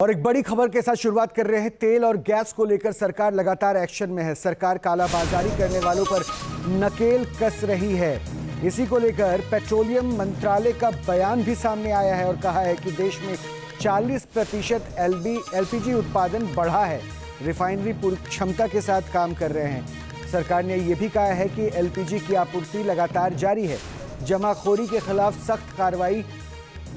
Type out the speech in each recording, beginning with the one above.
और एक बड़ी खबर के साथ शुरुआत कर रहे हैं। तेल और गैस को लेकर सरकार लगातार एक्शन में है। सरकार कालाबाजारी करने वालों पर नकेल कस रही है। इसी को लेकर पेट्रोलियम मंत्रालय का बयान भी सामने आया है और कहा है कि देश में 40% एलपीजी उत्पादन बढ़ा है। रिफाइनरी पूरी क्षमता के साथ काम कर रहे हैं। सरकार ने यह भी कहा है कि एलपीजी की आपूर्ति लगातार जारी है। जमाखोरी के खिलाफ सख्त कार्रवाई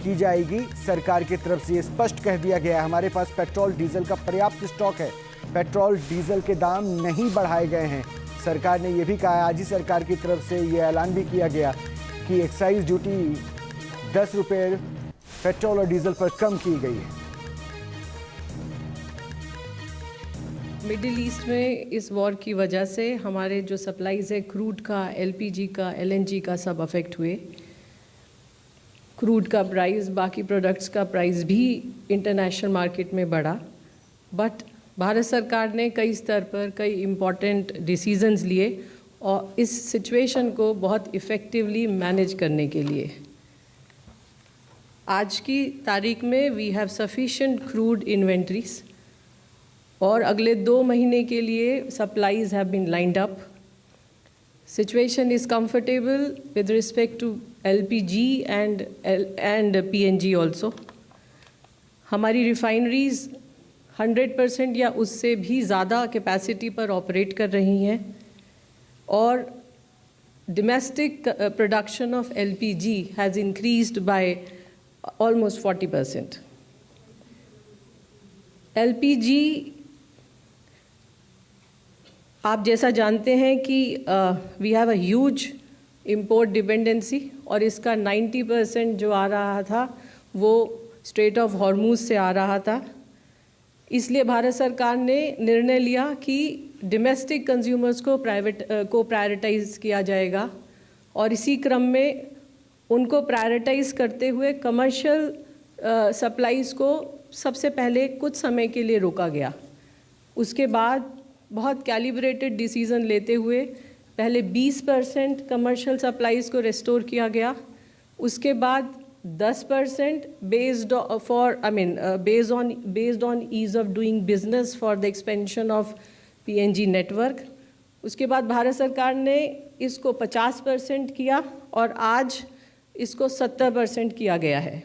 की जाएगी। सरकार की तरफ से ये स्पष्ट कह दिया गया है, हमारे पास पेट्रोल डीजल का पर्याप्त स्टॉक है। पेट्रोल डीजल के दाम नहीं बढ़ाए गए हैं। सरकार ने यह भी कहा है, आज ही सरकार की तरफ से ये ऐलान भी किया गया कि एक्साइज ड्यूटी 10 रुपये पेट्रोल और डीजल पर कम की गई है। मिडिल ईस्ट में इस वॉर की वजह से हमारे जो सप्लाईज है क्रूड का, एलपीजी का, एलएनजी का, सब अफेक्ट हुए। क्रूड का प्राइस, बाकी प्रोडक्ट्स का प्राइस भी इंटरनेशनल मार्केट में बढ़ा। बट भारत सरकार ने कई स्तर पर कई इम्पॉर्टेंट डिसीजंस लिए और इस सिचुएशन को बहुत इफ़ेक्टिवली मैनेज करने के लिए आज की तारीख में we have sufficient crude inventories और अगले 2 महीने के लिए supplies have been lined up. Situation is comfortable with respect to LPG and PNG also. हमारी रिफाइनरीज 100% या उससे भी ज़्यादा कैपेसिटी पर ऑपरेट कर रही हैं और domestic production of LPG has increased by almost 40%. LPG आप जैसा जानते हैं कि we have a huge import dependency और इसका 90% जो आ रहा था वो स्ट्रेट ऑफ हॉर्मूज से आ रहा था। इसलिए भारत सरकार ने निर्णय लिया कि डोमेस्टिक कंज्यूमर्स को प्रायोरिटाइज किया जाएगा और इसी क्रम में उनको प्रायोरिटाइज करते हुए कमर्शियल सप्लाईज़ को सबसे पहले कुछ समय के लिए रोका गया। उसके बाद बहुत कैलिब्रेटेड डिसीज़न लेते हुए पहले 20% कमर्शियल सप्लाईज़ को रेस्टोर किया गया। उसके बाद 10% based on ease of doing business for the expansion of PNG network. उसके बाद भारत सरकार ने इसको 50% किया और आज इसको 70% किया गया है।